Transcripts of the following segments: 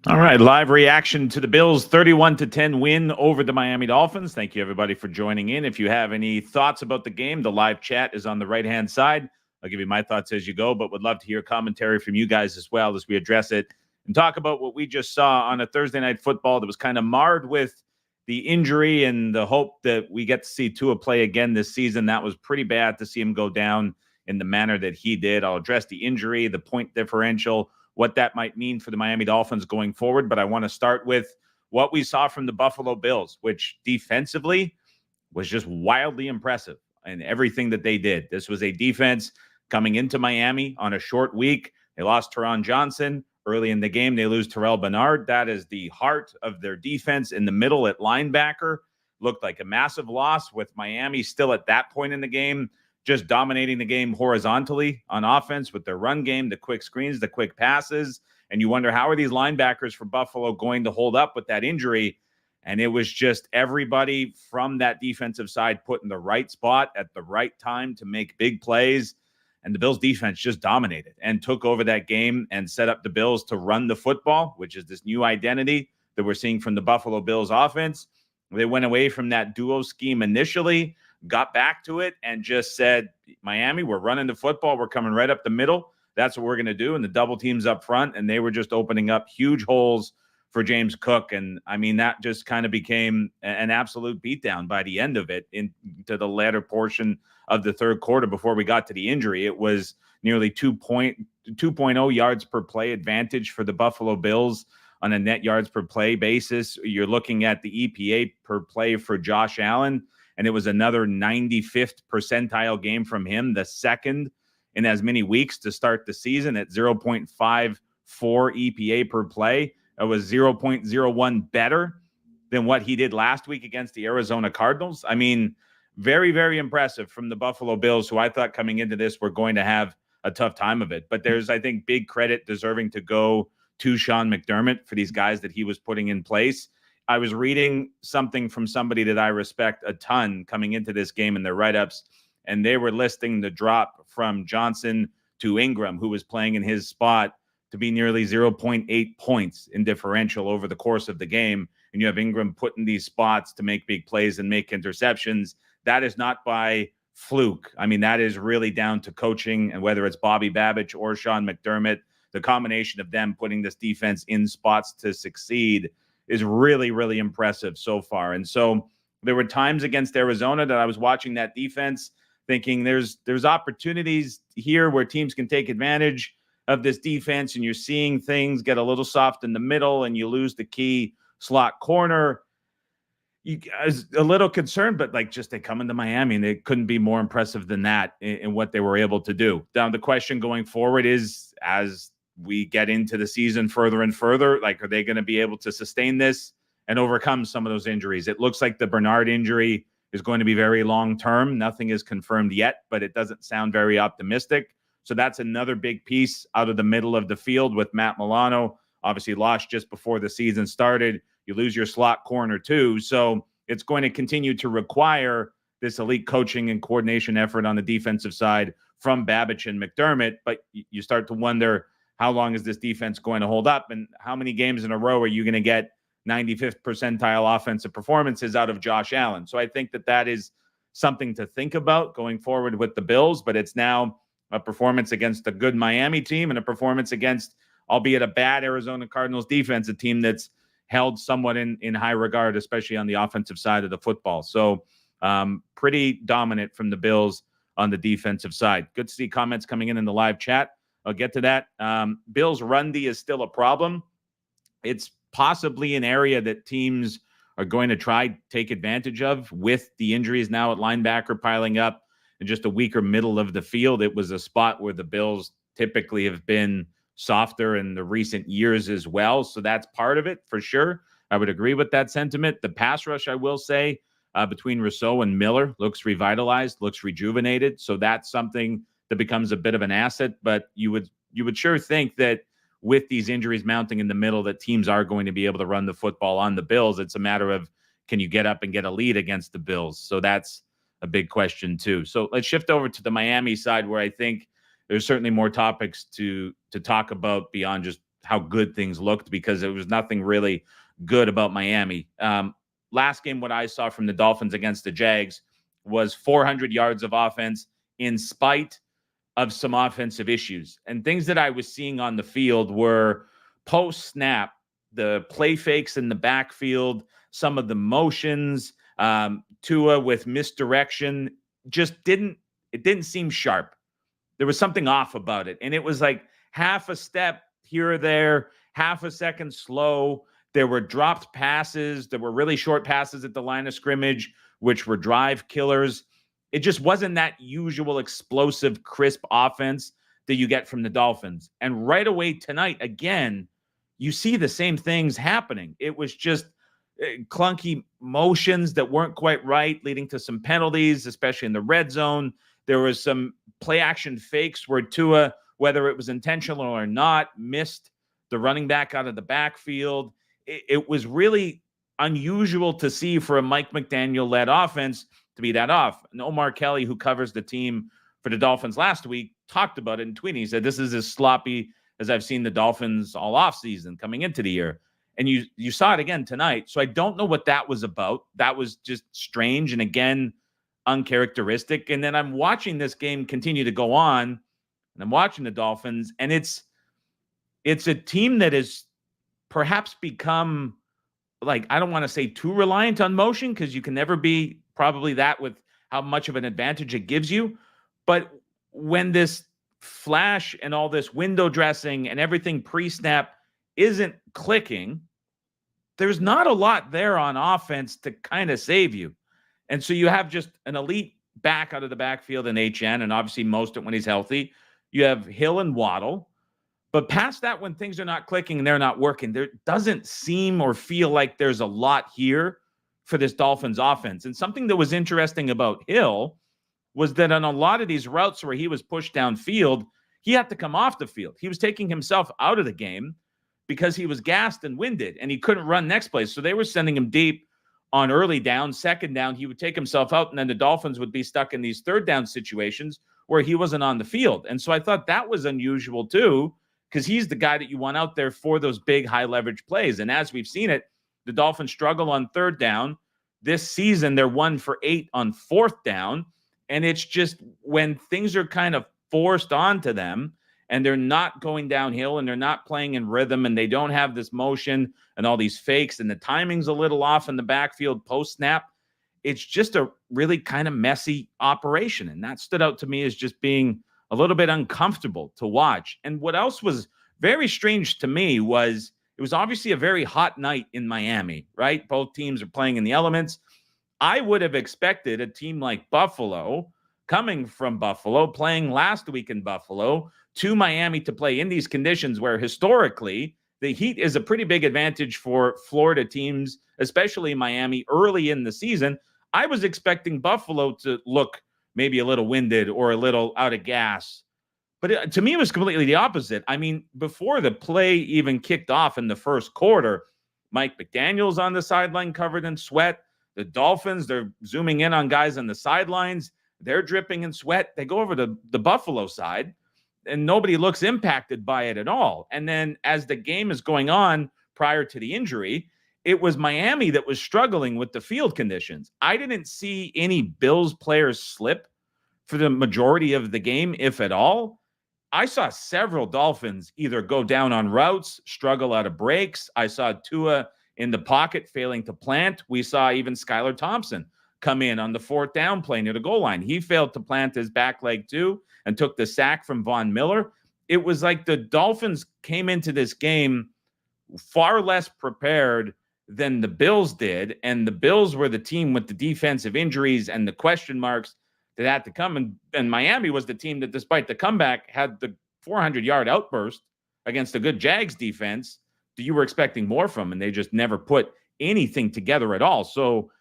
All right, live reaction to the Bills 31-10 win over the Miami Dolphins. Thank you everybody for joining in. If you have any thoughts about the game, the live chat is on the right-hand side. I'll give you my thoughts as you go, but would love to hear commentary from you guys as well as we address it and talk about what we just saw on a Thursday night football that was kind of marred with the injury and the hope that we get to see Tua play again this season. That was pretty bad to see him go down in the manner that he did. I'll address the injury, the point differential, what that might mean for the Miami Dolphins going forward. But I want to start with what we saw from the Buffalo Bills, which defensively was just wildly impressive in everything that they did. This was a defense coming into Miami on a short week. They lost Teron Johnson early in the game. They lose Terrell Bernard. That is the heart of their defense in the middle at linebacker. Looked like a massive loss with Miami still at that point in the game just dominating the game horizontally on offense with their run game, the quick screens, the quick passes. And you wonder, how are these linebackers for Buffalo going to hold up with that injury? And it was just everybody from that defensive side put in the right spot at the right time to make big plays. And the Bills defense just dominated and took over that game and set up the Bills to run the football, which is this new identity that we're seeing from the Buffalo Bills offense. They went away from that duo scheme initially, got back to it, and just said, Miami, we're running the football. We're coming right up the middle. That's what we're going to do. And the double teams up front, and they were just opening up huge holes for James Cook. And, I mean, that just kind of became an absolute beatdown by the end of it into the latter portion of the third quarter before we got to the injury. It was nearly 2.0 yards per play advantage for the Buffalo Bills on a net yards per play basis. You're looking at the EPA per play for Josh Allen, and it was another 95th percentile game from him, the second in as many weeks to start the season at 0.54 EPA per play. It was 0.01 better than what he did last week against the Arizona Cardinals. I mean, very, very impressive from the Buffalo Bills, who I thought coming into this were going to have a tough time of it. But there's, I think, big credit deserving to go to Sean McDermott for these guys that he was putting in place. I was reading something from somebody that I respect a ton coming into this game in their write-ups, and they were listing the drop from Johnson to Ingram, who was playing in his spot, to be nearly 0.8 points in differential over the course of the game. And you have Ingram put in these spots to make big plays and make interceptions. That is not by fluke. I mean, that is really down to coaching, and whether it's Bobby Babich or Sean McDermott, the combination of them putting this defense in spots to succeed is really, really impressive so far. And so there were times against Arizona that I was watching that defense thinking there's opportunities here where teams can take advantage of this defense, and you're seeing things get a little soft in the middle and you lose the key slot corner. I was a little concerned, but like, just they come into Miami and they couldn't be more impressive than that in what they were able to do. Now, the question going forward is, as we get into the season further and further, like, are they going to be able to sustain this and overcome some of those injuries? It looks like the Bernard injury is going to be very long-term. Nothing is confirmed yet, but it doesn't sound very optimistic. So that's another big piece out of the middle of the field with Matt Milano, obviously lost just before the season started. You lose your slot corner too. So it's going to continue to require this elite coaching and coordination effort on the defensive side from Babich and McDermott. But you start to wonder, how long is this defense going to hold up? And how many games in a row are you going to get 95th percentile offensive performances out of Josh Allen? So I think that is something to think about going forward with the Bills. But it's now a performance against a good Miami team and a performance against, albeit a bad Arizona Cardinals defense, a team that's held somewhat in high regard, especially on the offensive side of the football. So pretty dominant from the Bills on the defensive side. Good to see comments coming in the live chat. I'll get to that. Bills run D is still a problem. It's possibly an area that teams are going to try take advantage of with the injuries now at linebacker piling up and just a weaker middle of the field. It was a spot where the Bills typically have been softer in the recent years as well. So that's part of it for sure. I would agree with that sentiment. The pass rush, I will say, between Rousseau and Miller looks revitalized, looks rejuvenated. So that's something that becomes a bit of an asset. But you would sure think that with these injuries mounting in the middle, that teams are going to be able to run the football on the Bills. It's a matter of, can you get up and get a lead against the Bills? So that's a big question too. So let's shift over to the Miami side, where I think there's certainly more topics to talk about beyond just how good things looked, because it was nothing really good about Miami. Last game, what I saw from the Dolphins against the Jags was 400 yards of offense in spite of some offensive issues. And things that I was seeing on the field were post-snap, the play fakes in the backfield, some of the motions, Tua with misdirection, it didn't seem sharp. There was something off about it. And it was like half a step here or there, half a second slow. There were dropped passes. There were really short passes at the line of scrimmage, which were drive killers. It just wasn't that usual explosive, crisp offense that you get from the Dolphins. And right away tonight, again, you see the same things happening. It was just clunky motions that weren't quite right, leading to some penalties, especially in the red zone. There was some play action fakes where Tua, whether it was intentional or not, missed the running back out of the backfield. It was really unusual to see for a Mike McDaniel-led offense to be that off. And Omar Kelly, who covers the team for the Dolphins last week, talked about it in tweeting. He said, this is as sloppy as I've seen the Dolphins all offseason coming into the year. And you saw it again tonight. So I don't know what that was about. That was just strange and, again, uncharacteristic. And then I'm watching this game continue to go on, and I'm watching the Dolphins, and it's a team that has perhaps become, like, I don't want to say too reliant on motion, because you can never be probably that with how much of an advantage it gives you. But when this flash and all this window dressing and everything pre-snap isn't clicking, there's not a lot there on offense to kind of save you. And so you have just an elite back out of the backfield in HN, and obviously Mostert when he's healthy. You have Hill and Waddle. But past that, when things are not clicking and they're not working, there doesn't seem or feel like there's a lot here for this Dolphins offense. And something that was interesting about Hill was that on a lot of these routes where he was pushed downfield, he had to come off the field. He was taking himself out of the game because he was gassed and winded, and he couldn't run next play. So they were sending him deep on early down, second down. He would take himself out, and then the Dolphins would be stuck in these third down situations where he wasn't on the field. And so I thought that was unusual too, because he's the guy that you want out there for those big high leverage plays. And as we've seen it, the Dolphins struggle on third down. This season, they're 1 for 8 on fourth down. And it's just when things are kind of forced onto them and they're not going downhill and they're not playing in rhythm and they don't have this motion and all these fakes and the timing's a little off in the backfield post-snap, it's just a really kind of messy operation. And that stood out to me as just being a little bit uncomfortable to watch. And what else was very strange to me was it was obviously a very hot night in Miami, right? Both teams are playing in the elements. I would have expected a team like Buffalo, coming from Buffalo, playing last week in Buffalo, to Miami to play in these conditions where historically the heat is a pretty big advantage for Florida teams, especially Miami early in the season. I was expecting Buffalo to look maybe a little winded or a little out of gas. But to me, it was completely the opposite. I mean, before the play even kicked off in the first quarter, Mike McDaniel's on the sideline covered in sweat. The Dolphins, they're zooming in on guys on the sidelines. They're dripping in sweat. They go over to the Buffalo side, and nobody looks impacted by it at all. And then as the game is going on prior to the injury, it was Miami that was struggling with the field conditions. I didn't see any Bills players slip for the majority of the game, if at all. I saw several Dolphins either go down on routes, struggle out of breaks. I saw Tua in the pocket failing to plant. We saw even Skylar Thompson come in on the fourth down play near the goal line. He failed to plant his back leg too and took the sack from Von Miller. It was like the Dolphins came into this game far less prepared than the Bills did, and the Bills were the team with the defensive injuries and the question marks that had to come. And Miami was the team that, despite the comeback, had the 400-yard outburst against a good Jags defense that you were expecting more from, and they just never put anything together at all. So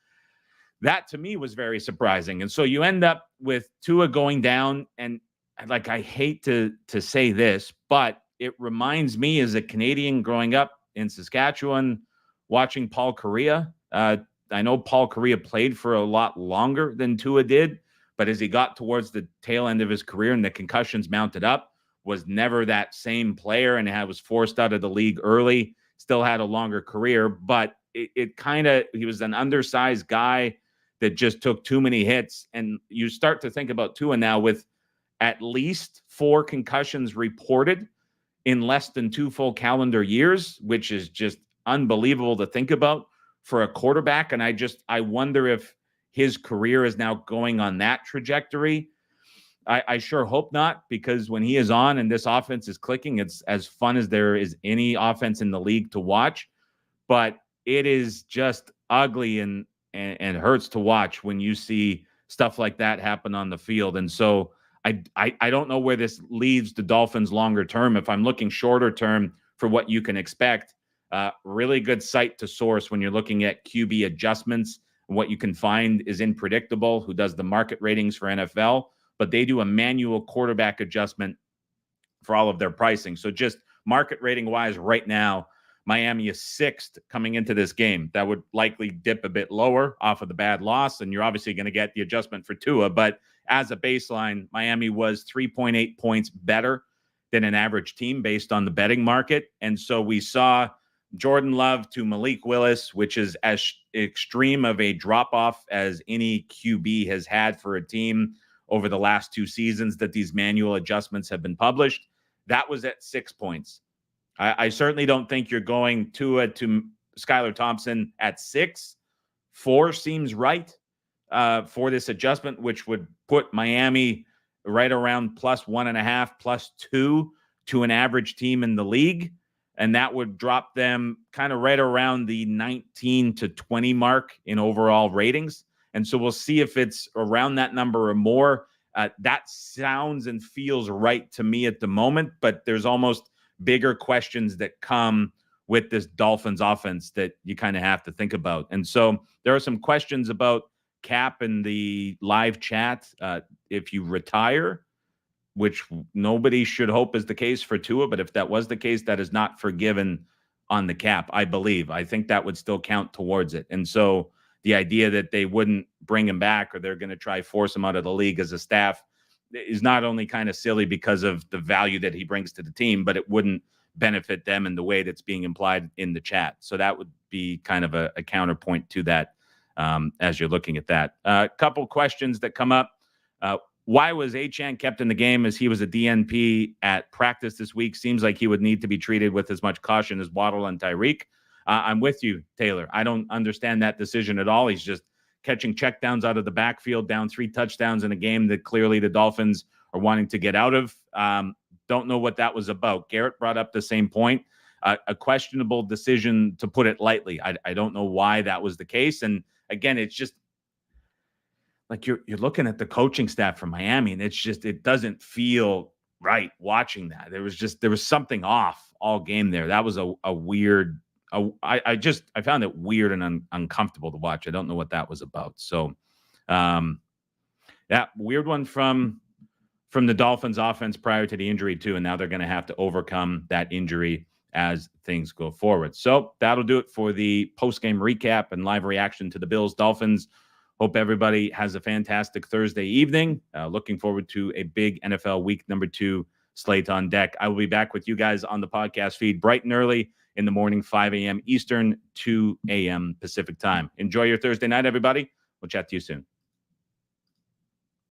that, to me, was very surprising. And so you end up with Tua going down, and like, I hate to say this, but it reminds me as a Canadian growing up in Saskatchewan, watching Paul Kariya. I know Paul Kariya played for a lot longer than Tua did, but as he got towards the tail end of his career and the concussions mounted up, was never that same player and was forced out of the league early, still had a longer career, but it kind of, he was an undersized guy that just took too many hits. And you start to think about Tua now with at least 4 concussions reported in less than 2 full calendar years, which is just unbelievable to think about for a quarterback. And I wonder if his career is now going on that trajectory. I sure hope not, because when he is on and this offense is clicking, it's as fun as there is any offense in the league to watch. But it is just ugly and hurts to watch when you see stuff like that happen on the field. And so I don't know where this leaves the Dolphins longer term. If I'm looking shorter term for what you can expect, really good site to source when you're looking at QB adjustments. What you can find is Unpredictable, who does the market ratings for NFL, but they do a manual quarterback adjustment for all of their pricing. So just market rating wise right now, Miami is 6th coming into this game. That would likely dip a bit lower off of the bad loss, and you're obviously going to get the adjustment for Tua. But as a baseline, Miami was 3.8 points better than an average team based on the betting market. And so we saw Jordan Love to Malik Willis, which is as extreme of a drop-off as any QB has had for a team over the last 2 seasons that these manual adjustments have been published. That was at 6 points. I certainly don't think you're going to Skylar Thompson at 6. 4 seems right for this adjustment, which would put Miami right around plus 1.5, plus 2 to an average team in the league. And that would drop them kind of right around the 19 to 20 mark in overall ratings. And so we'll see if it's around that number or more. That sounds and feels right to me at the moment, but there's almost bigger questions that come with this Dolphins offense that you kind of have to think about. And so there are some questions about cap in the live chat. If you retire, which nobody should hope is the case for Tua, but if that was the case, that is not forgiven on the cap, I believe. I think that would still count towards it. And so the idea that they wouldn't bring him back or they're going to try force him out of the league as a staff is not only kind of silly because of the value that he brings to the team, but it wouldn't benefit them in the way that's being implied in the chat. So that would be kind of a counterpoint to that as you're looking at that. A couple questions that come up. Why was Achane kept in the game as he was a DNP at practice this week? Seems like he would need to be treated with as much caution as Waddle and Tyreek. I'm with you, Taylor. I don't understand that decision at all. He's just catching checkdowns out of the backfield, down 3 touchdowns in a game that clearly the Dolphins are wanting to get out of. Don't know what that was about. Garrett brought up the same point. A questionable decision, to put it lightly. I don't know why that was the case. And again, it's just like you're looking at the coaching staff from Miami, and it doesn't feel right watching that. There was something off all game there. That was a weird. I found it weird and uncomfortable to watch. I don't know what that was about. So, weird one from the Dolphins offense prior to the injury too, and now they're going to have to overcome that injury as things go forward. So that'll do it for the post-game recap and live reaction to the Bills-Dolphins. Hope everybody has a fantastic Thursday evening. Looking forward to a big NFL week number 2 slate on deck. I will be back with you guys on the podcast feed bright and early in the morning, 5 a.m. Eastern, 2 a.m. Pacific time. Enjoy your Thursday night, everybody. We'll chat to you soon.